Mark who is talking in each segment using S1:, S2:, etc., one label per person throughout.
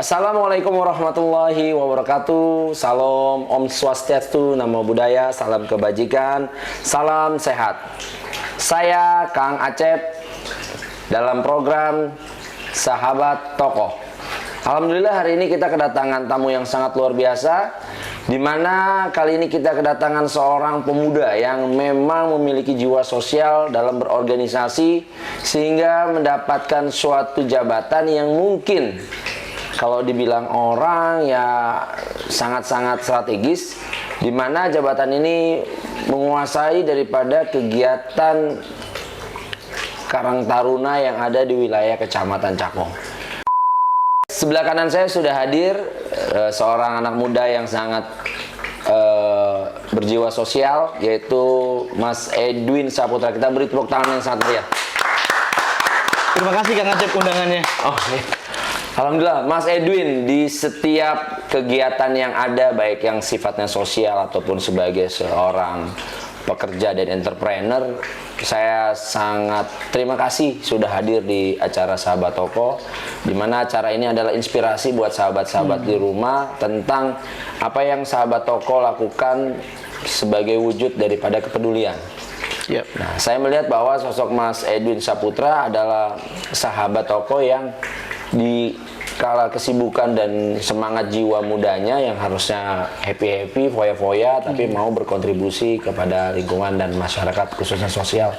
S1: Assalamualaikum warahmatullahi wabarakatuh. Salam Om Swastiastu, Namo Buddhaya, salam kebajikan, salam sehat. Saya Kang Acep dalam program Sahabat Tokoh. Alhamdulillah hari ini kita kedatangan tamu yang sangat luar biasa, di mana kali ini kita kedatangan seorang pemuda yang memang memiliki jiwa sosial dalam berorganisasi sehingga mendapatkan suatu jabatan yang mungkin kalau dibilang orang ya sangat-sangat strategis, di mana jabatan ini menguasai daripada kegiatan Karang Taruna yang ada di wilayah Kecamatan Cakung. Sebelah kanan saya sudah hadir seorang anak muda yang sangat berjiwa sosial, yaitu Mas Edwin Saputra. Kita beri tepuk tangan yang sangat meriah.
S2: Terima kasih Kang Acep undangannya.
S1: Alhamdulillah, Mas Edwin di setiap kegiatan yang ada, baik yang sifatnya sosial ataupun sebagai seorang pekerja dan entrepreneur, saya sangat terima kasih sudah hadir di acara Sahabat Tokoh, di mana acara ini adalah inspirasi buat sahabat-sahabat di rumah tentang apa yang Sahabat Tokoh lakukan sebagai wujud daripada kepedulian.
S2: Yep.
S1: Nah, saya melihat bahwa sosok Mas Edwin Saputra adalah sahabat tokoh yang di kala kesibukan dan semangat jiwa mudanya yang harusnya happy-happy, foya-foya, tapi mau berkontribusi kepada lingkungan dan masyarakat khususnya sosial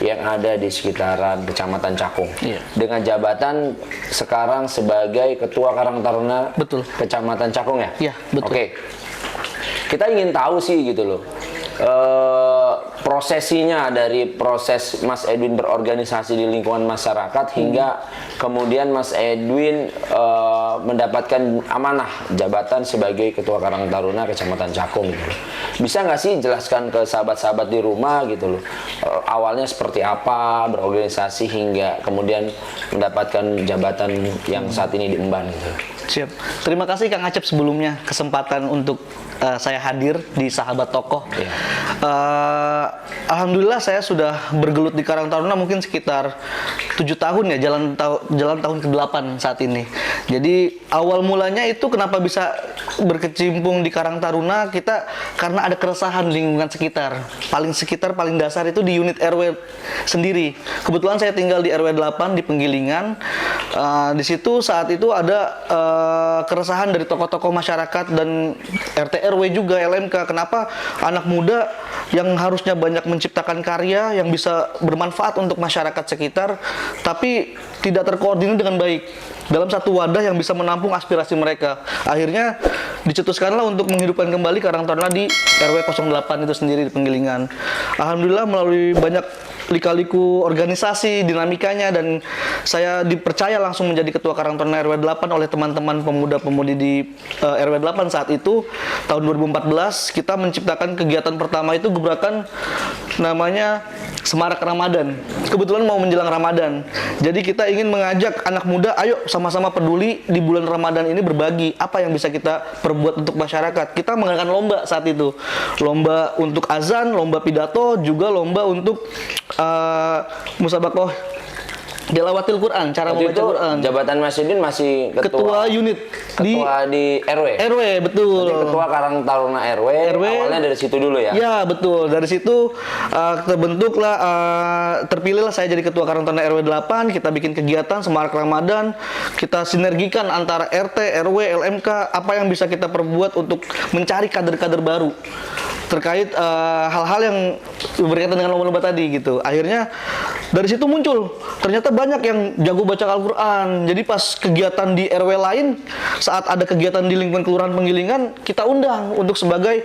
S1: yang ada di sekitaran Kecamatan Cakung.
S2: Iya.
S1: Dengan jabatan sekarang sebagai Ketua Karang Taruna
S2: Betul.
S1: Kecamatan Cakung ya?
S2: Iya, betul.
S1: Oke. Kita ingin tahu sih gitu loh. Prosesinya dari proses Mas Edwin berorganisasi di lingkungan masyarakat hingga kemudian Mas Edwin mendapatkan amanah jabatan sebagai Ketua Karang Taruna Kecamatan Cakung gitu loh. Bisa nggak sih jelaskan ke sahabat-sahabat di rumah gitu loh, awalnya seperti apa berorganisasi hingga kemudian mendapatkan jabatan yang saat ini diemban gitu.
S2: Siap. Terima kasih Kang Acep sebelumnya kesempatan untuk saya hadir di Sahabat Tokoh.
S1: Iya.
S2: Alhamdulillah saya sudah bergelut di Karang Taruna mungkin sekitar 7 tahun ya, jalan tahun ke-8 saat ini. Jadi awal mulanya itu kenapa bisa berkecimpung di Karang Taruna, kita karena ada keresahan lingkungan sekitar. Paling dasar itu di unit RW sendiri. Kebetulan saya tinggal di RW 8 di Penggilingan. Di situ saat itu ada keresahan dari tokoh-tokoh masyarakat dan RT RW juga LMK. Kenapa anak muda yang harusnya banyak menciptakan karya yang bisa bermanfaat untuk masyarakat sekitar, tapi tidak terkoordinir dengan baik dalam satu wadah yang bisa menampung aspirasi mereka. Akhirnya dicetuskanlah untuk menghidupkan kembali Karang Taruna di RW 08 itu sendiri di Penggilingan. Alhamdulillah melalui banyak lika-liku organisasi, dinamikanya, dan saya dipercaya langsung menjadi Ketua Karang Taruna RW 8 oleh teman-teman pemuda-pemudi di RW 8 saat itu. Tahun 2014 kita menciptakan kegiatan pertama itu gebrakan namanya Semarak Ramadan. Kebetulan mau menjelang Ramadan. Jadi kita ingin mengajak anak muda, ayo sama-sama peduli di bulan Ramadan ini berbagi apa yang bisa kita perbuat untuk masyarakat. Kita mengadakan lomba saat itu. Lomba untuk azan, lomba pidato, juga lomba untuk musabaqah tilawatil Quran, cara
S1: Waktu
S2: membaca
S1: itu
S2: Quran.
S1: jabatan Mas Edwin masih
S2: Ketua unit
S1: di RW.
S2: RW, betul.
S1: Jadi Ketua Karang Taruna RW, awalnya dari situ dulu ya?
S2: Ya, betul. Dari situ terbentuklah, terpilihlah saya jadi Ketua Karang Taruna RW 8. Kita bikin kegiatan Semarak Ramadan. Kita sinergikan antara RT, RW, LMK, apa yang bisa kita perbuat untuk mencari kader-kader baru terkait hal-hal yang berkaitan dengan lomba-lomba tadi gitu. Akhirnya dari situ muncul, ternyata banyak yang jago baca Al-Quran. Jadi pas kegiatan di RW lain, saat ada kegiatan di lingkungan Kelurahan Penggilingan, kita undang untuk sebagai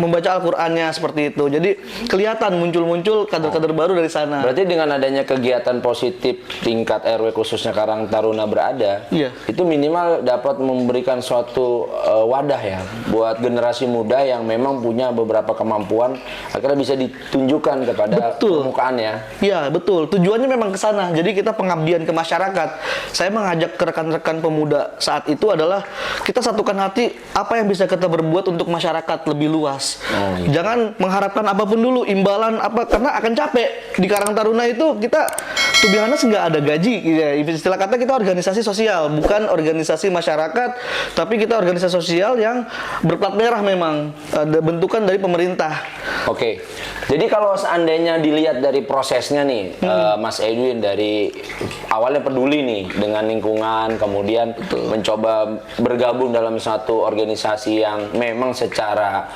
S2: membaca Al-Qurannya seperti itu. Jadi kelihatan muncul-muncul kader-kader baru dari sana.
S1: Berarti dengan adanya kegiatan positif tingkat RW khususnya Karang Taruna berada,
S2: Iya.
S1: itu minimal dapat memberikan suatu wadah ya buat generasi muda yang memang punya beberapa kemampuan akhirnya bisa ditunjukkan kepada
S2: Betul.
S1: permukaan ya.
S2: Iya, betul. betul. Tujuannya memang ke sana. Jadi kita pengabdian ke masyarakat. Saya mengajak ke rekan-rekan pemuda saat itu adalah kita satukan hati apa yang bisa kita berbuat untuk masyarakat lebih luas. Jangan mengharapkan apapun dulu, imbalan apa, karena akan capek. Di Karang Taruna itu kita to be honest nggak ada gaji. Ya, istilah kata kita organisasi sosial, bukan organisasi masyarakat, tapi kita organisasi sosial yang berplat merah memang. Ada bentukan dari pemerintah.
S1: Oke, jadi kalau seandainya dilihat dari prosesnya nih, Mas Edwin dari awalnya peduli nih dengan lingkungan, kemudian mencoba bergabung dalam satu organisasi yang memang secara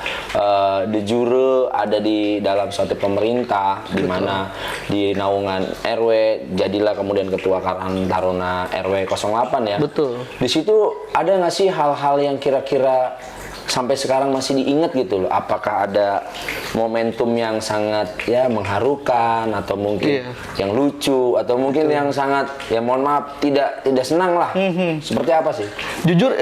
S1: de jure ada di dalam suatu pemerintah, di mana di naungan RW, jadilah kemudian ketua Karang Taruna RW 08 ya.
S2: Betul.
S1: Di situ ada nggak sih hal-hal yang kira-kira sampai sekarang masih diingat gitu loh? Apakah ada momentum yang sangat ya mengharukan, atau mungkin yang lucu, atau mungkin yang sangat ya mohon maaf tidak senang lah? Seperti apa sih?
S2: Jujur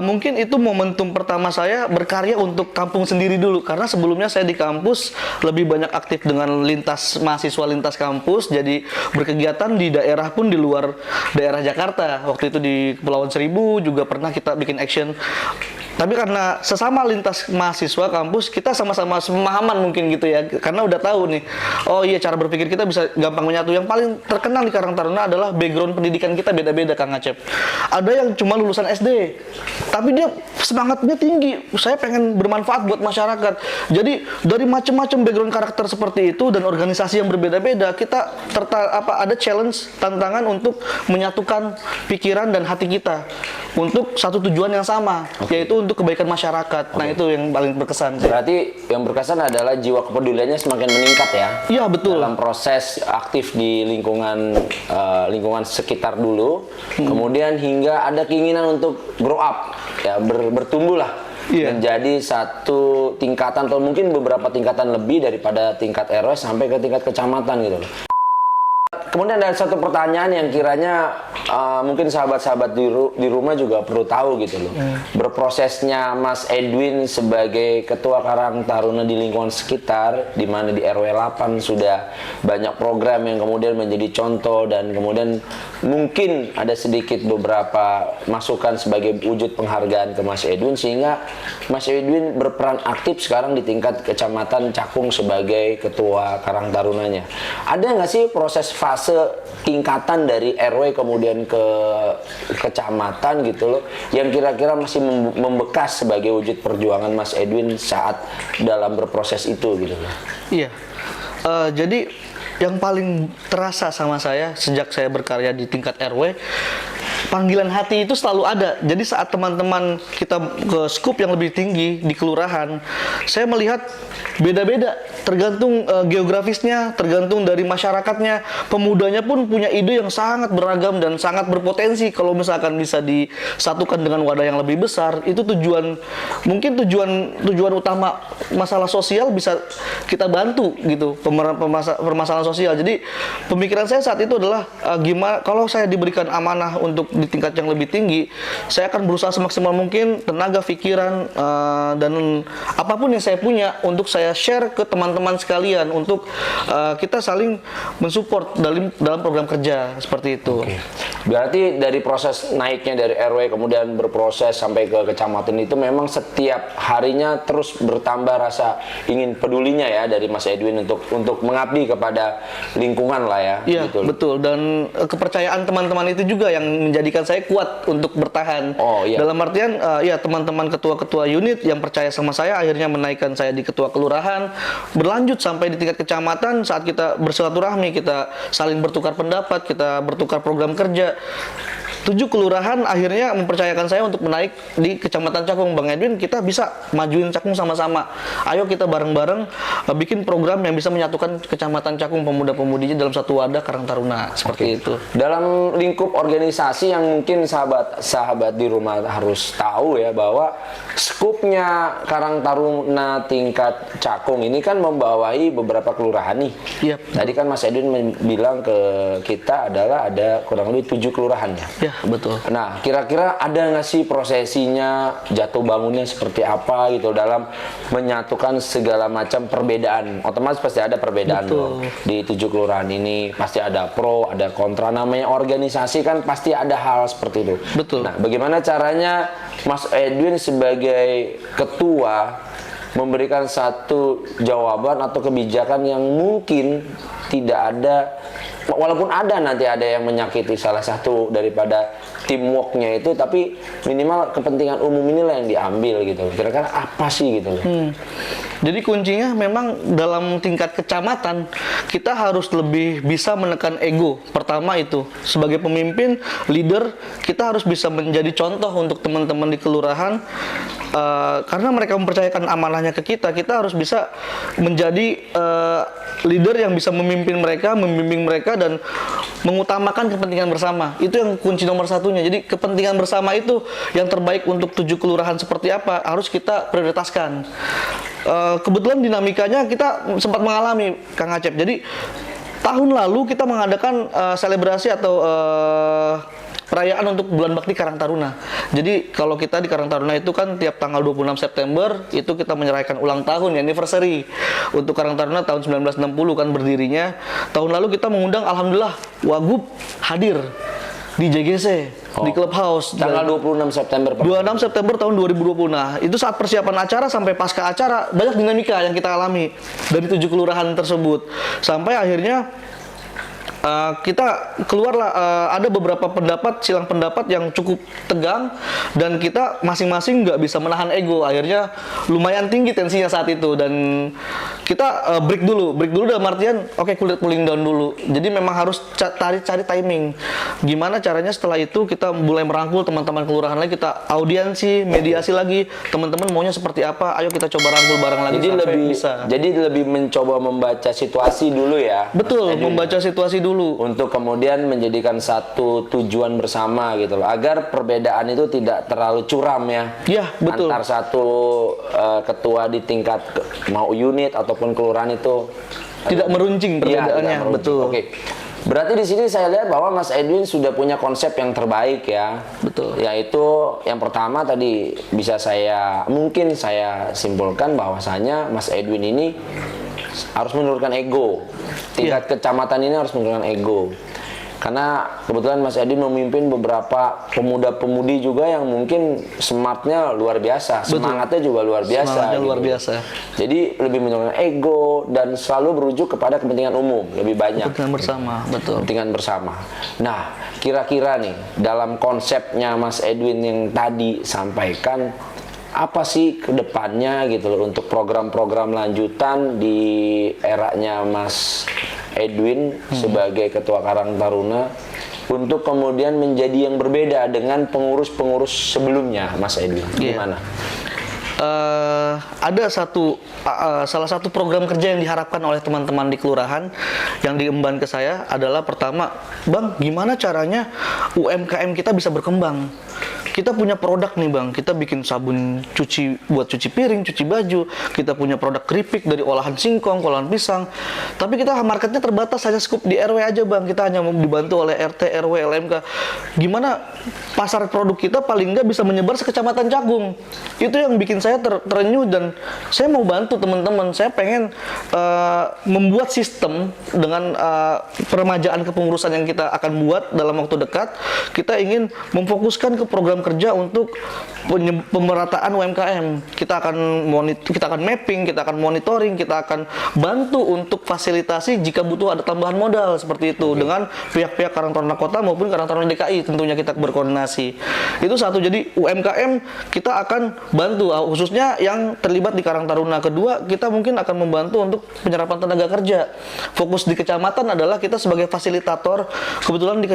S2: mungkin itu momentum pertama saya berkarya untuk kampung sendiri dulu, karena sebelumnya saya di kampus lebih banyak aktif dengan lintas mahasiswa lintas kampus, jadi berkegiatan di daerah pun di luar daerah Jakarta. Waktu itu di Kepulauan Seribu juga pernah kita bikin action. Tapi karena sesama lintas mahasiswa kampus, kita sama-sama pemahaman mungkin gitu ya. Karena udah tahu nih, oh iya cara berpikir kita bisa gampang menyatu. Yang paling terkenal di Karang Taruna adalah background pendidikan kita beda-beda, Kang Acep. Ada yang cuma lulusan SD, tapi dia semangatnya tinggi. Saya pengen bermanfaat buat masyarakat. Jadi dari macam-macam background karakter seperti itu dan organisasi yang berbeda-beda, kita ada challenge, tantangan untuk menyatukan pikiran dan hati kita untuk satu tujuan yang sama, yaitu untuk kebaikan masyarakat. Nah, itu yang paling berkesan.
S1: Berarti yang berkesan adalah jiwa kepeduliannya semakin meningkat ya?
S2: Iya, betul.
S1: Dalam proses aktif di lingkungan sekitar dulu, kemudian hingga ada keinginan untuk grow up, ya bertumbuh lah. Menjadi satu tingkatan atau mungkin beberapa tingkatan lebih daripada tingkat RW sampai ke tingkat kecamatan gitu loh. Kemudian ada satu pertanyaan yang kiranya mungkin sahabat-sahabat di rumah juga perlu tahu gitu loh. Berprosesnya Mas Edwin sebagai ketua Karang Taruna di lingkungan sekitar, di mana di RW 8 sudah banyak program yang kemudian menjadi contoh, dan kemudian mungkin ada sedikit beberapa masukan sebagai wujud penghargaan ke Mas Edwin, sehingga Mas Edwin berperan aktif sekarang di tingkat kecamatan Cakung sebagai ketua Karang Tarunanya. Ada nggak sih proses fase tingkatan dari RW kemudian ke kecamatan gitu loh, yang kira-kira masih membekas sebagai wujud perjuangan Mas Edwin saat dalam berproses itu gitu loh?
S2: Iya, jadi yang paling terasa sama saya sejak saya berkarya di tingkat RW, panggilan hati itu selalu ada. Jadi saat teman-teman kita ke skup yang lebih tinggi di kelurahan, saya melihat beda-beda, tergantung geografisnya, tergantung dari masyarakatnya. Pemudanya pun punya ide yang sangat beragam dan sangat berpotensi. Kalau misalkan bisa disatukan dengan wadah yang lebih besar, itu mungkin tujuan utama masalah sosial bisa kita bantu gitu, permasalahan sosial. Jadi pemikiran saya saat itu adalah gimana kalau saya diberikan amanah untuk di tingkat yang lebih tinggi, saya akan berusaha semaksimal mungkin tenaga, pikiran, dan apapun yang saya punya untuk saya share ke teman-teman sekalian, untuk kita saling mensupport dalam program kerja seperti itu.
S1: Berarti dari proses naiknya dari RW kemudian berproses sampai ke kecamatan itu memang setiap harinya terus bertambah rasa ingin pedulinya ya dari Mas Edwin untuk mengabdi kepada lingkungan lah ya.
S2: Iya,
S1: gitu.
S2: Betul. Dan kepercayaan teman-teman itu juga yang menjadikan saya kuat untuk bertahan. Dalam artian ya teman-teman ketua-ketua unit yang percaya sama saya akhirnya menaikkan saya di ketua kelurahan, berlanjut sampai di tingkat kecamatan. Saat kita bersilaturahmi, kita saling bertukar pendapat, kita bertukar program kerja. 7 kelurahan akhirnya mempercayakan saya untuk menaik di Kecamatan Cakung. Bang Edwin, kita bisa majuin Cakung sama-sama. Ayo kita bareng-bareng bikin program yang bisa menyatukan Kecamatan Cakung, pemuda-pemudinya dalam satu wadah Karang Taruna. Seperti itu.
S1: Dalam lingkup organisasi yang mungkin sahabat di rumah harus tahu ya, bahwa skupnya Karang Taruna tingkat Cakung ini kan membawahi beberapa kelurahan nih.
S2: Yep.
S1: Tadi kan Mas Edwin bilang ke kita adalah ada kurang lebih 7 kelurahan ya.
S2: betul.
S1: Nah, kira-kira ada nggak sih prosesinya, jatuh bangunnya seperti apa gitu dalam menyatukan segala macam perbedaan? Otomatis pasti ada perbedaan dong. Di 7 kelurahan ini pasti ada pro, ada kontra. Namanya organisasi kan pasti ada hal seperti itu.
S2: Betul.
S1: Nah, bagaimana caranya Mas Edwin sebagai ketua memberikan satu jawaban atau kebijakan yang mungkin tidak ada, walaupun ada nanti ada yang menyakiti salah satu daripada teamworknya itu, tapi minimal kepentingan umum inilah yang diambil gitu. Kira-kira apa sih gitu loh?
S2: Jadi kuncinya memang dalam tingkat kecamatan kita harus lebih bisa menekan ego. Pertama itu sebagai pemimpin, leader, kita harus bisa menjadi contoh untuk teman-teman di kelurahan. Karena mereka mempercayakan amanahnya ke kita, kita harus bisa menjadi leader yang bisa memimpin mereka, membimbing mereka dan mengutamakan kepentingan bersama. Itu yang kunci nomor satunya. Jadi kepentingan bersama itu yang terbaik untuk 7 kelurahan seperti apa harus kita prioritaskan. Kebetulan dinamikanya kita sempat mengalami, Kang Acep. Jadi tahun lalu kita mengadakan selebrasi atau perayaan untuk Bulan Bakti Karang Taruna. Jadi kalau kita di Karang Taruna itu kan tiap tanggal 26 September itu kita menyerahkan ulang tahun ya, anniversary untuk Karang Taruna tahun 1960 kan berdirinya. Tahun lalu kita mengundang alhamdulillah Wagub hadir di JGC, di Clubhouse.
S1: Tanggal 26 September.
S2: 26 September tahun 2020. Nah, itu saat persiapan acara sampai pasca acara banyak dinamika yang kita alami dari 7 kelurahan tersebut. Sampai akhirnya kita keluarlah ada beberapa pendapat, silang pendapat yang cukup tegang dan kita masing-masing nggak bisa menahan ego. Akhirnya lumayan tinggi tensinya saat itu dan kita break dulu dalam artian oke, cooling down dulu. Jadi memang harus cari timing. Gimana caranya setelah itu kita mulai merangkul teman-teman kelurahan lagi, kita audiensi, mediasi lagi, teman-teman maunya seperti apa, ayo kita coba rangkul bareng lagi
S1: Jadi
S2: sampai
S1: lebih
S2: bisa.
S1: Jadi lebih mencoba membaca situasi dulu ya.
S2: Betul,
S1: Mas Edwin,
S2: membaca situasi dulu.
S1: untuk kemudian menjadikan satu tujuan bersama gitu loh, agar perbedaan itu tidak terlalu curam ya.
S2: Iya, betul.
S1: Antar satu ketua di tingkat mau unit ataupun kelurahan itu
S2: Tidak meruncing
S1: Iya,
S2: perbedaannya,
S1: tidak meruncing.
S2: betul.
S1: Oke. Berarti di sini saya lihat bahwa Mas Edwin sudah punya konsep yang terbaik ya.
S2: Betul.
S1: Yaitu yang pertama tadi mungkin saya simpulkan bahwasanya Mas Edwin ini harus menurunkan ego. Tingkat kecamatan ini harus menurunkan ego. Karena kebetulan Mas Edwin memimpin beberapa pemuda-pemudi juga yang mungkin smartnya luar biasa, semangatnya juga luar biasa.
S2: Semangatnya luar
S1: gitu.
S2: biasa.
S1: Jadi lebih menurunkan ego dan selalu berujuk kepada kepentingan umum lebih banyak.
S2: Kepentingan bersama, betul.
S1: Kepentingan bersama. Nah, kira-kira nih dalam konsepnya Mas Edwin yang tadi sampaikan, apa sih kedepannya gitu loh untuk program-program lanjutan di eranya Mas Edwin sebagai Ketua Karang Taruna untuk kemudian menjadi yang berbeda dengan pengurus-pengurus sebelumnya, Mas Edwin? Gimana?
S2: Ada salah satu program kerja yang diharapkan oleh teman-teman di kelurahan yang diemban ke saya adalah pertama, Bang, gimana caranya UMKM kita bisa berkembang? Kita punya produk nih Bang, kita bikin sabun buat cuci piring, cuci baju, kita punya produk keripik dari olahan singkong, olahan pisang, tapi kita marketnya terbatas, hanya skup di RW aja Bang, kita hanya mau dibantu oleh RT, RW, LMK. Gimana pasar produk kita paling nggak bisa menyebar sekecamatan Cakung? Itu yang bikin saya terenyuh dan saya mau bantu teman-teman. Saya pengen membuat sistem dengan peremajaan kepengurusan yang kita akan buat dalam waktu dekat. Kita ingin memfokuskan ke program kerja untuk pemerataan UMKM. Kita akan mapping, kita akan monitoring, kita akan bantu untuk fasilitasi jika butuh ada tambahan modal seperti itu dengan pihak-pihak Karang Taruna Kota maupun Karang Taruna DKI, tentunya kita berkoordinasi. Itu satu, jadi UMKM kita akan bantu khususnya yang terlibat di Karang Taruna. Kedua, kita mungkin akan membantu untuk penyerapan tenaga kerja. Fokus di kecamatan adalah kita sebagai fasilitator. Kebetulan di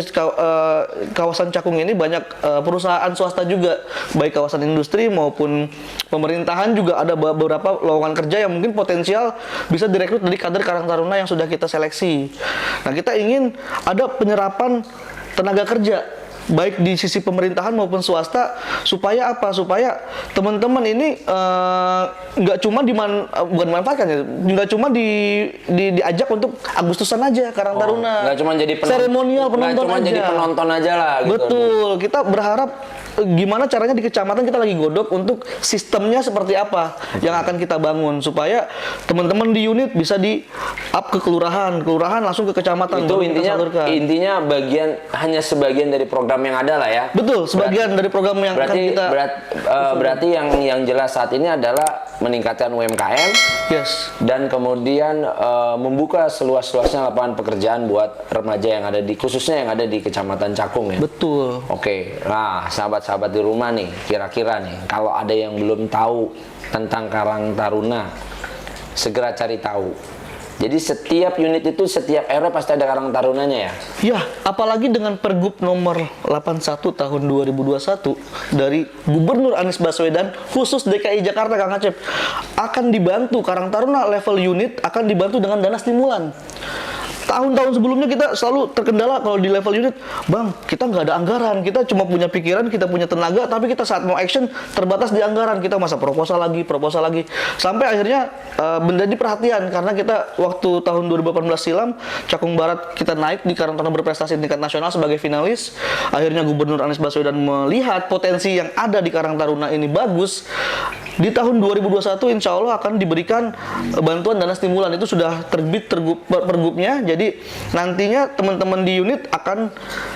S2: kawasan Cakung ini banyak perusahaan swasta juga, baik kawasan industri maupun pemerintahan juga ada beberapa lowongan kerja yang mungkin potensial bisa direkrut dari kader Karang Taruna yang sudah kita seleksi. Nah, kita ingin ada penyerapan tenaga kerja baik di sisi pemerintahan maupun swasta, supaya apa? Supaya teman-teman ini nggak cuma bukan dimanfaatkan ya, nggak cuma diajak untuk Agustusan aja Karang Taruna.
S1: Nggak cuma jadi
S2: seremonial penonton
S1: nggak cuma
S2: aja.
S1: jadi penonton aja lah gitu.
S2: Betul, kita berharap gimana caranya di kecamatan kita lagi godok untuk sistemnya seperti apa yang akan kita bangun supaya teman-teman di unit bisa di up ke kelurahan langsung ke kecamatan.
S1: Itu
S2: baru kita salurkan.
S1: intinya hanya sebagian dari program yang ada lah ya.
S2: Betul, sebagian dari program yang akan kita
S1: berarti yang jelas saat ini adalah meningkatkan UMKM.
S2: Yes.
S1: Dan kemudian membuka seluas-luasnya lapangan pekerjaan buat remaja yang ada khususnya yang ada di Kecamatan Cakung ya.
S2: Betul.
S1: Oke, nah sahabat-sahabat di rumah nih, kira-kira nih, kalau ada yang belum tahu tentang Karang Taruna, segera cari tahu. Jadi setiap unit itu, setiap RW pasti ada Karang Tarunanya ya?
S2: Ya, apalagi dengan Pergub nomor 81 tahun 2021 dari Gubernur Anies Baswedan, khusus DKI Jakarta Kang Acep, akan dibantu Karang Taruna level unit, akan dibantu dengan dana stimulan. Tahun-tahun sebelumnya kita selalu terkendala kalau di level unit, Bang, kita nggak ada anggaran, kita cuma punya pikiran, kita punya tenaga, tapi kita saat mau action terbatas di anggaran, kita masa proposal lagi, sampai akhirnya menjadi perhatian karena kita waktu tahun 2018 silam, Cakung Barat kita naik di Karang Taruna berprestasi di tingkat nasional sebagai finalis, akhirnya Gubernur Anies Baswedan melihat potensi yang ada di Karang Taruna ini bagus. Di tahun 2021 insya Allah akan diberikan bantuan dana stimulan, itu sudah terbit pergubnya. Jadi nantinya teman-teman di unit akan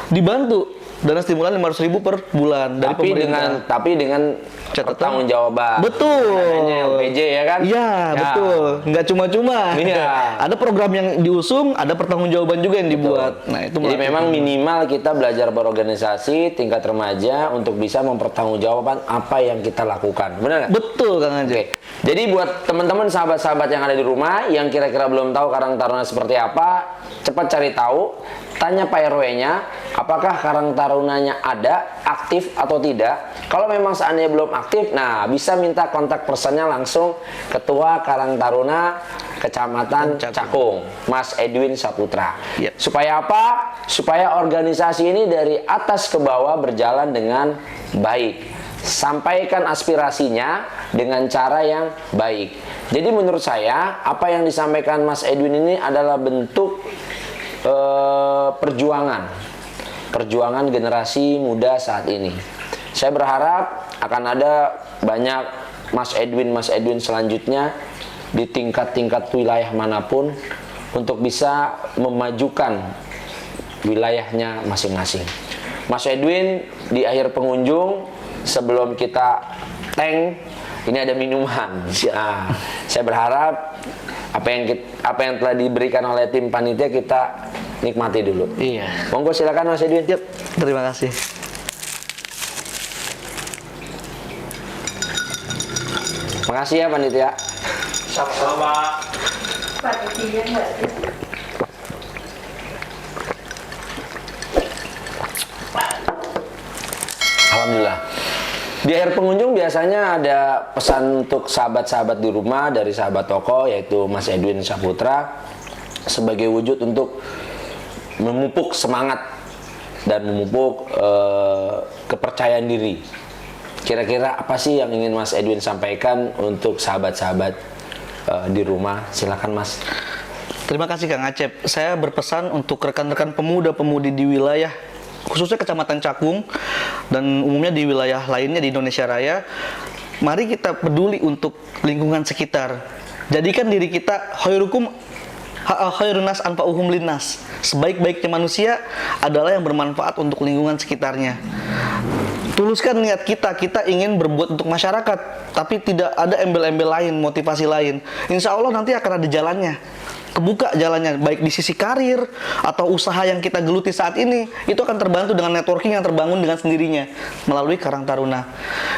S2: dibantu dana stimulan 500.000 per bulan dari pemerintah.
S1: Tapi dengan pertanggungjawaban.
S2: Betul.
S1: LPJ ya kan?
S2: Iya, betul. Nggak cuma-cuma.
S1: Iya.
S2: Ada program yang diusung, ada pertanggungjawaban juga yang dibuat.
S1: Betul.
S2: Nah, itu
S1: jadi memang minimal kita belajar berorganisasi tingkat remaja untuk bisa mempertanggungjawabkan apa yang kita lakukan. Benar nggak?
S2: Betul, Kang Ajeng.
S1: Oke. Jadi buat teman-teman sahabat-sahabat yang ada di rumah yang kira-kira belum tahu Karang Taruna seperti apa, cepat cari tahu, tanya Pak RW-nya, apakah Karang Tarunanya ada, aktif atau tidak. Kalau memang seandainya belum aktif, nah bisa minta kontak personnya langsung Ketua Karang Taruna Kecamatan Cakung, Mas Edwin Saputra.
S2: Yep.
S1: Supaya apa? Supaya organisasi ini dari atas ke bawah berjalan dengan baik. Sampaikan aspirasinya dengan cara yang baik. Jadi menurut saya, apa yang disampaikan Mas Edwin ini adalah bentuk perjuangan generasi muda saat ini. Saya berharap akan ada banyak Mas Edwin selanjutnya di tingkat-tingkat wilayah manapun untuk bisa memajukan wilayahnya masing-masing. Mas Edwin, di akhir pengunjung sebelum kita tank, ini ada minuman. Nah, saya berharap apa yang telah diberikan oleh tim panitia kita nikmati dulu.
S2: Iya.
S1: Monggo silakan Mas Edwin.
S2: Yep, terima kasih.
S1: Makasih ya panitia.
S3: Sama-sama.
S1: Alhamdulillah. Di akhir pengunjung biasanya ada pesan untuk sahabat-sahabat di rumah dari sahabat toko, yaitu Mas Edwin Saputra, sebagai wujud untuk memupuk semangat dan memupuk kepercayaan diri. Kira-kira apa sih yang ingin Mas Edwin sampaikan untuk sahabat-sahabat di rumah? Silakan Mas.
S2: Terima kasih Kang Acep. Saya berpesan untuk rekan-rekan pemuda-pemudi di wilayah khususnya Kecamatan Cakung dan umumnya di wilayah lainnya di Indonesia Raya, mari kita peduli untuk lingkungan sekitar. Jadikan diri kita khairukum khairunas anfa'uhum linnas. Sebaik-baiknya manusia adalah yang bermanfaat untuk lingkungan sekitarnya. Tuluskan niat kita ingin berbuat untuk masyarakat, tapi tidak ada embel-embel lain, motivasi lain. Insya Allah nanti akan ada jalannya. Kebuka jalannya, baik di sisi karir atau usaha yang kita geluti saat ini, itu akan terbantu dengan networking yang terbangun dengan sendirinya melalui Karang Taruna.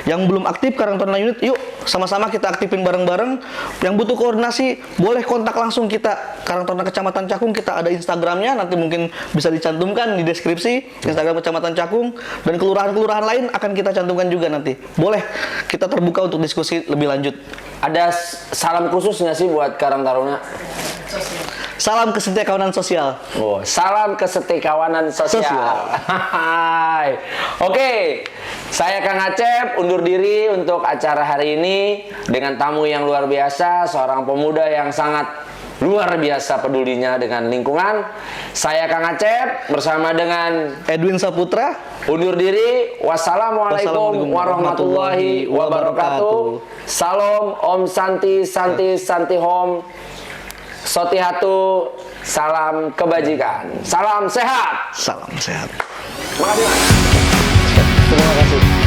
S2: Yang belum aktif Karang Taruna Unit, yuk sama-sama kita aktifin bareng-bareng. Yang butuh koordinasi, boleh kontak langsung kita Karang Taruna Kecamatan Cakung, kita ada Instagramnya, nanti mungkin bisa dicantumkan di deskripsi Instagram Kecamatan Cakung, dan kelurahan-kelurahan lain akan kita cantumkan juga nanti. Boleh kita terbuka untuk diskusi lebih lanjut.
S1: Ada salam khusus nggak sih buat Karang Taruna?
S2: Salam kesetiakawanan sosial.
S1: Oh, salam kesetikawanan sosial. Hai. Oke, saya Kang Acep undur diri untuk acara hari ini dengan tamu yang luar biasa, seorang pemuda yang sangat luar biasa pedulinya dengan lingkungan. Saya Kang Acep bersama dengan
S2: Edwin Saputra.
S1: undur diri. Wassalamualaikum warahmatullahi wabarakatuh. Salam, Om Santi, Santi, Santi Hom. Sotihatu, salam kebajikan. Salam sehat.
S2: Salam sehat.
S1: Makasih, Mas.
S2: Terima kasih.